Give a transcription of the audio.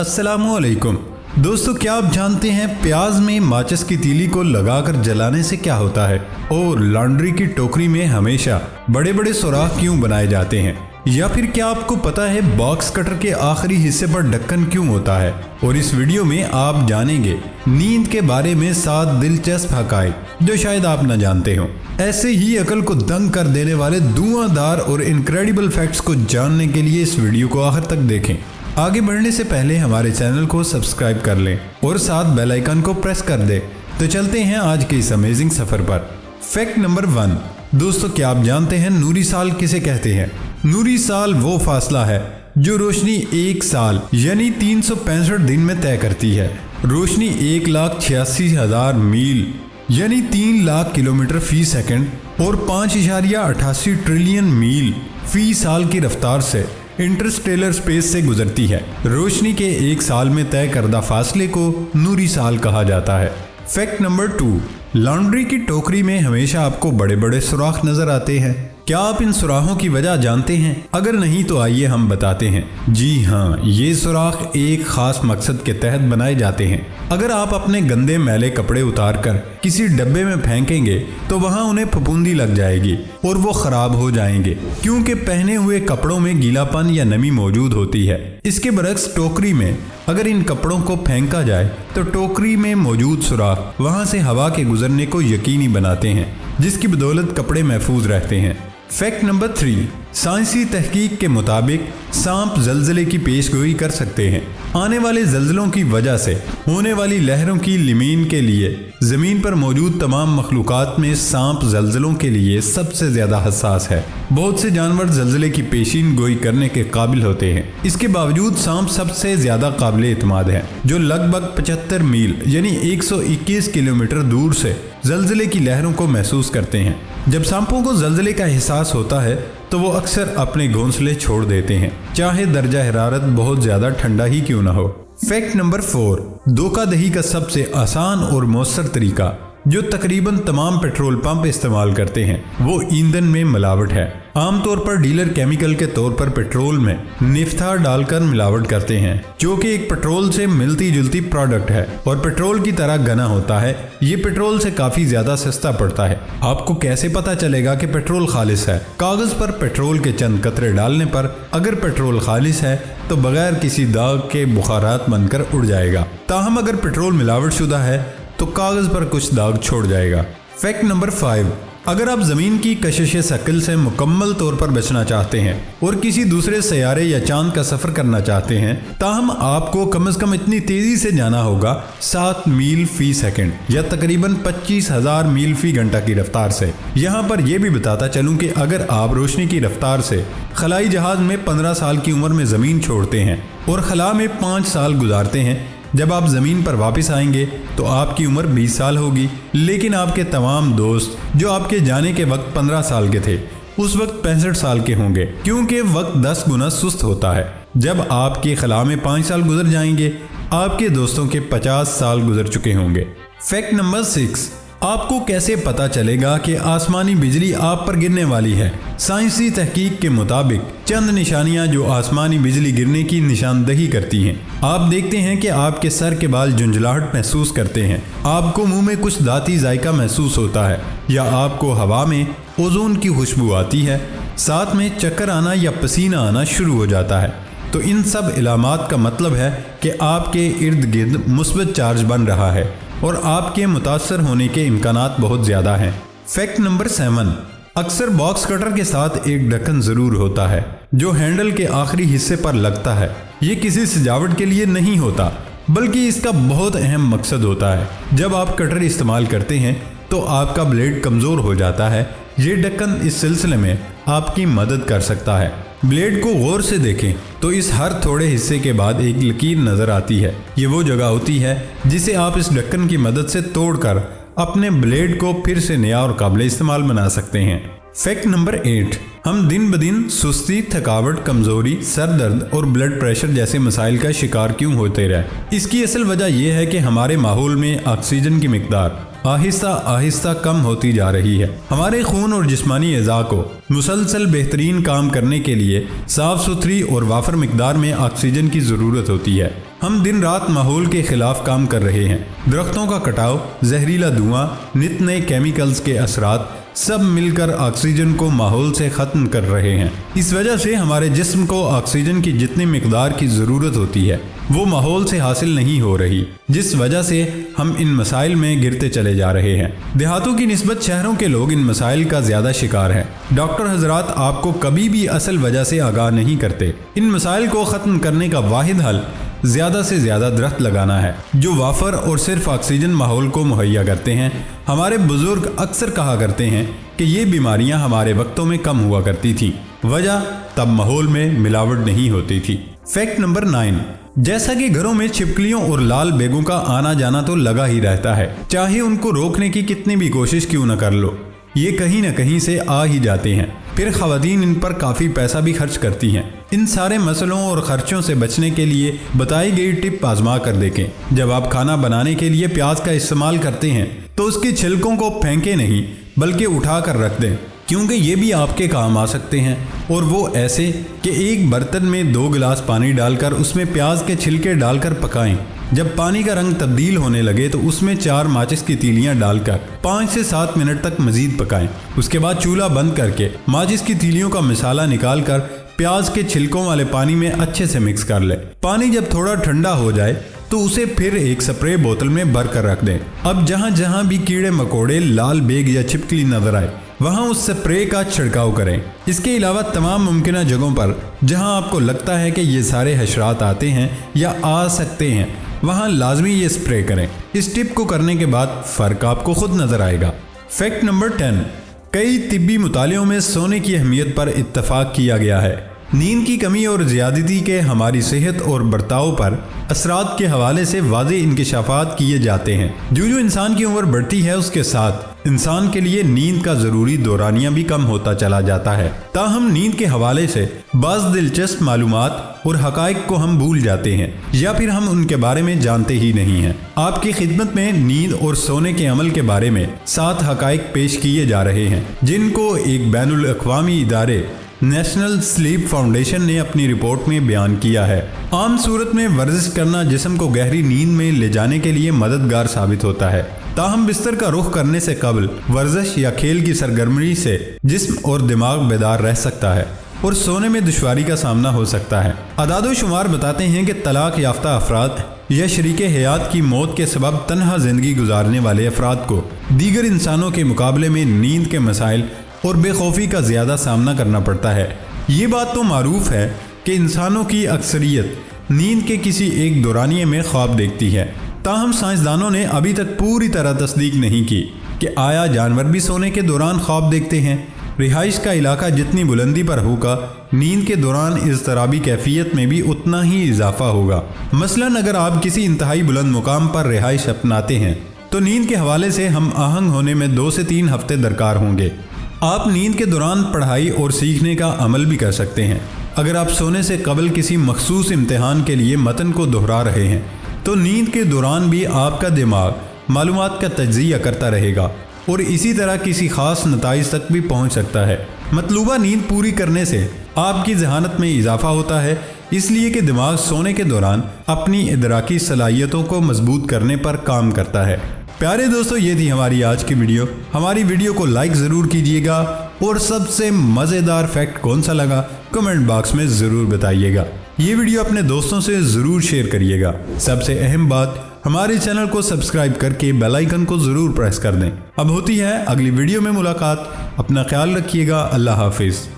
अस्सलामुअलैकुम दोस्तों, क्या आप जानते हैं प्याज में माचिस की तीली को लगाकर जलाने से क्या होता है? और लॉन्ड्री की टोकरी में हमेशा बड़े बड़े सुराख क्यों बनाए जाते हैं? या फिर क्या आपको पता है बॉक्स कटर के आखिरी हिस्से पर ढक्कन क्यों होता है? और इस वीडियो में आप जानेंगे नींद के बारे में 7 दिलचस्प हकायक जो शायद आप न जानते हो। ऐसे ही अकल को दंग कर देने वाले धुआंधार और इनक्रेडिबल फैक्ट्स को जानने के लिए इस वीडियो को आखिर तक देखें। आगे बढ़ने से पहले हमारे चैनल को सब्सक्राइब कर लें और साथ बेल आइकन को प्रेस कर दें। तो चलते हैं आज के इस अमेजिंग सफर पर। Fact number 1। दोस्तों, क्या आप जानते हैं नूरी साल किसे कहते हैं? नूरी साल वो फासला है जो रोशनी 1 साल यानी 365 दिन में तय करती है। रोशनी 1,86,000 मील यानी 3 लाख किलोमीटर फी सेकंड और 5.88 ट्रिलियन मील फी साल की रफ्तार से इंटरस्टेलर स्पेस से गुजरती है। रोशनी के 1 साल में तय करदा फासले को नूरी साल कहा जाता है। Fact number 2। लॉन्ड्री की टोकरी में हमेशा आपको बड़े बड़े सुराख नजर आते हैं। क्या आप इन सुराखों की वजह जानते हैं? अगर नहीं तो आइए हम बताते हैं। जी हाँ, ये सुराख एक खास मकसद के तहत बनाए जाते हैं। अगर आप अपने गंदे मैले कपड़े उतार कर किसी डब्बे में फेंकेंगे तो वहाँ उन्हें फफूंदी लग जाएगी और वो खराब हो जाएंगे, क्योंकि पहने हुए कपड़ों में गीलापन या नमी मौजूद होती है। इसके बरक्स टोकरी में अगर इन कपड़ों को फेंका जाए तो टोकरी में मौजूद सुराख वहाँ से हवा के गुजरने को यकीनी बनाते हैं, जिसकी बदौलत कपड़े महफूज रहते हैं। Fact number 3। साइंसी तहकीक के मुताबिक सांप जल्जले की पेशगोई कर सकते हैं। आने वाले जल्जलों की वजह से होने वाली लहरों की लिमीन के लिए जमीन पर मौजूद तमाम मखलूकात में सांप जल्जलों के लिए सबसे ज्यादा हसास है। बहुत से जानवर जल्जले की पेशीन गोई करने के काबिल होते हैं। इसके बावजूद सांप सबसे ज्यादा काबिल एतमाद है, जो लगभग 75 मील यानी 121 किलोमीटर दूर से जल्जले की लहरों को महसूस करते हैं। जब सांपों को जल्जले का एहसास होता है तो वो अक्सर अपने घोंसले छोड़ देते हैं, चाहे दर्जा हरारत बहुत ज्यादा ठंडा ही क्यों ना हो। Fact number 4। धोखाधड़ी का सबसे आसान और मौसर तरीका जो तकरीबन तमाम पेट्रोल पंप इस्तेमाल करते हैं वो ईंधन में मिलावट है। आमतौर पर डीलर केमिकल के तौर पर पेट्रोल में निफ्था डालकर मिलावट करते हैं, जो कि एक पेट्रोल से मिलती जुलती प्रोडक्ट है और पेट्रोल की तरह घना होता है। ये पेट्रोल से काफी ज्यादा सस्ता पड़ता है। आपको कैसे पता चलेगा कि पेट्रोल खालिस है? कागज पर पेट्रोल के चंद कतरे डालने पर अगर पेट्रोल खालिस है तो बगैर किसी दाग के बुखारात बनकर उड़ जाएगा। ताहम अगर पेट्रोल मिलावट शुदा है तो कागज पर कुछ दाग छोड़ जाएगा। Fact number 5। अगर आप जमीन की कशिश शक्ल से मुकम्मल तौर पर बचना चाहते हैं और किसी दूसरे सैयारे या चांद का सफर करना चाहते हैं, ताहम आपको कम से कम इतनी तेजी से जाना होगा 7 मील फी सेकंड या तकरीबन 25,000 मील फी घंटा की रफ्तार से। यहाँ पर यह भी बताता चलूं कि अगर आप रोशनी की रफ्तार से खलाई जहाज में 15 साल की उम्र में जमीन छोड़ते हैं और खला में 5 साल गुजारते हैं, जब आप जमीन पर वापस आएंगे तो आपकी उम्र 20 साल होगी। लेकिन आपके तमाम दोस्त जो आपके जाने के वक्त 15 साल के थे उस वक्त 65 साल के होंगे, क्योंकि वक्त 10 गुना सुस्त होता है। जब आपके खला में 5 साल गुजर जाएंगे, आपके दोस्तों के 50 साल गुजर चुके होंगे। Fact number 6। आपको कैसे पता चलेगा कि आसमानी बिजली आप पर गिरने वाली है? साइंसी तहकीक के मुताबिक चंद निशानियां जो आसमानी बिजली गिरने की निशानदही करती हैं। आप देखते हैं कि आपके सर के बाल झुंझलाहट महसूस करते हैं, आपको मुंह में कुछ दाती जायका महसूस होता है, या आपको हवा में ओजोन की खुशबू आती है, साथ में चक्कर आना या पसीना आना शुरू हो जाता है। तो इन सब इलामात का मतलब है कि आपके इर्द गिर्द मुस्बत चार्ज बन रहा है और आपके मुतासर होने के इम्कानात बहुत ज़्यादा हैं। Fact number 7। अक्सर बॉक्स कटर के साथ एक ढक्कन ज़रूर होता है जो हैंडल के आखिरी हिस्से पर लगता है। ये किसी सजावट के लिए नहीं होता, बल्कि इसका बहुत अहम मकसद होता है। जब आप कटर इस्तेमाल करते हैं तो आपका ब्लेड कमज़ोर हो जाता है। ये ढक्कन इस सिलसिले में आपकी मदद कर सकता है। ब्लेड को गौर से देखें तो इस हर थोड़े हिस्से के बाद एक लकीर नजर आती है। ये वो जगह होती है जिसे आप इस ढक्कन की मदद से तोड़कर अपने ब्लेड को फिर से नया और काबिल इस्तेमाल बना सकते हैं। Fact number 8। हम दिन ब दिन सुस्ती, थकावट, कमजोरी, सर दर्द और ब्लड प्रेशर जैसे मसाइल का शिकार क्यों होते रहे? इसकी असल वजह यह है कि हमारे माहौल में ऑक्सीजन की मिकदार आहिस्ता आहिस्ता कम होती जा रही है। हमारे खून और जिस्मानी अज़ा को मुसलसल बेहतरीन काम करने के लिए साफ सुथरी और वाफर मिकदार में ऑक्सीजन की ज़रूरत होती है। हम दिन रात माहौल के खिलाफ काम कर रहे हैं। दरख्तों का कटाव, जहरीला धुआं, नित नए केमिकल्स के असरात सब मिलकर ऑक्सीजन को माहौल से ख़त्म कर रहे हैं। इस वजह से हमारे जिस्म को ऑक्सीजन की जितनी मिकदार की ज़रूरत होती है वो माहौल से हासिल नहीं हो रही, जिस वजह से हम इन मसाइल में गिरते चले जा रहे हैं। देहातों की निस्बत शहरों के लोग इन मसाइल का ज़्यादा शिकार हैं। डॉक्टर हजरात आपको कभी भी असल वजह से आगाह नहीं करते। इन मसाइल को ख़त्म करने का वाहिद हल ज़्यादा से ज़्यादा दरख्त लगाना है जो वाफर और सिर्फ ऑक्सीजन माहौल को मुहैया करते हैं। हमारे बुजुर्ग अक्सर कहा करते हैं कि ये बीमारियां हमारे वक्तों में कम हुआ करती थीं, वजह तब माहौल में मिलावट नहीं होती थी। फैक्ट नंबर 9, जैसा कि घरों में छिपकलियों और लाल बेगों का आना जाना तो लगा ही रहता है, चाहे उनको रोकने की कितनी भी कोशिश क्यों न कर लो, ये कहीं न कहीं से आ ही जाते हैं। फिर ख़वातीन इन पर काफ़ी पैसा भी खर्च करती हैं। इन सारे मसलों और ख़र्चों से बचने के लिए बताई गई टिप आजमा कर देखें। जब आप खाना बनाने के लिए प्याज का इस्तेमाल करते हैं तो उसके छिलकों को फेंके नहीं बल्कि उठा कर रख दें, क्योंकि ये भी आपके काम आ सकते हैं। और वो ऐसे कि एक बर्तन में 2 गिलास पानी डालकर उसमें प्याज के छिलके डालकर पकाएं। जब पानी का रंग तब्दील होने लगे तो उसमें 4 माचिस की तीलियां डालकर 5 से 7 मिनट तक मजीद पकाएं। उसके बाद चूल्हा बंद करके माचिस की तीलियों का मसाला निकाल कर प्याज के छिलकों वाले पानी में अच्छे से मिक्स कर लें। पानी जब थोड़ा ठंडा हो जाए तो उसे फिर एक स्प्रे बोतल में भर कर रख दें। अब जहाँ जहाँ भी कीड़े मकोड़े, लाल बेग या छिपकली नजर आए वहाँ उस स्प्रे का छिड़काव करें। इसके अलावा तमाम मुमकिन जगहों पर जहाँ आपको लगता है कि ये सारे हशरात आते हैं या आ सकते हैं वहाँ लाजमी ये स्प्रे करें। इस टिप को करने के बाद फ़र्क आपको खुद नज़र आएगा। फैक्ट नंबर 10, कई तिब्बी मुतालियों में सोने की अहमियत पर इत्तफाक किया गया है। नींद की कमी और ज़्यादती के हमारी सेहत और बर्ताव पर असरात के हवाले से वाज़े इंकशाफात किए जाते हैं। जो इंसान की उम्र बढ़ती है उसके साथ इंसान के लिए नींद का ज़रूरी दौरानिया भी कम होता चला जाता है। ताहम नींद के हवाले से बाज़ दिलचस्प मालूमात और हक़ाइक़ को हम भूल जाते हैं या फिर हम उनके बारे में जानते ही नहीं हैं। आपकी खिदमत में नींद और सोने के अमल के बारे में 7 हक़ाइक़ पेश किए जा रहे हैं जिनको एक बैनुल अक़वामी इदारे नेशनल स्लीप फाउंडेशन ने अपनी रिपोर्ट में बयान किया है। आम सूरत में वर्जिश करना जिस्म को गहरी नींद में ले जाने के लिए मददगार साबित होता है। ताहम बिस्तर का रुख करने से कबल वर्जिश या खेल की सरगर्मी से जिस्म और दिमाग बेदार रह सकता है और सोने में दुश्वारी का सामना हो सकता है। अदाद शुमार बताते हैं कि तलाक याफ्ता अफराद या शरीके हयात की मौत के सबब तन्हा जिंदगी गुजारने वाले अफराद को दीगर इंसानों के मुकाबले में नींद के मसाइल और बेखौफी का ज़्यादा सामना करना पड़ता है। ये बात तो मारूफ है कि इंसानों की अक्सरियत नींद के किसी एक दौरानिए में ख्वाब देखती है। ताहम साइंसदानों ने अभी तक पूरी तरह तस्दीक नहीं की कि आया जानवर भी सोने के दौरान ख्वाब देखते हैं। रिहाइश का इलाका जितनी बुलंदी पर होगा नींद के दौरान इज़्तिराबी कैफियत में भी उतना ही इजाफा होगा। मसलन अगर आप किसी इंतहाई बुलंद मुकाम पर रिहाइश अपनाते हैं तो नींद के हवाले से हम आहंग होने में 2 से 3 हफ्ते दरकार होंगे। आप नींद के दौरान पढ़ाई और सीखने का अमल भी कर सकते हैं। अगर आप सोने से कबल किसी मखसूस इम्तिहान के लिए मतन को दोहरा रहे हैं तो नींद के दौरान भी आपका दिमाग मालूमात का तज्जिया करता रहेगा और इसी तरह किसी ख़ास नताइज तक भी पहुंच सकता है। मतलूबा नींद पूरी करने से आपकी ज़हानत में इजाफा होता है, इसलिए कि दिमाग सोने के दौरान अपनी इदराकी सलाहियतों को मजबूत करने पर काम करता है। प्यारे दोस्तों, ये थी हमारी आज की वीडियो। हमारी वीडियो को लाइक ज़रूर कीजिएगा और सबसे मज़ेदार फैक्ट कौन सा लगा कमेंट बॉक्स में ज़रूर बताइएगा। ये वीडियो अपने दोस्तों से ज़रूर शेयर करिएगा। सबसे अहम बात, हमारे चैनल को सब्सक्राइब करके बेल आइकन को ज़रूर प्रेस कर दें। अब होती है अगली वीडियो में मुलाकात। अपना ख्याल रखिएगा। अल्लाह हाफिज़।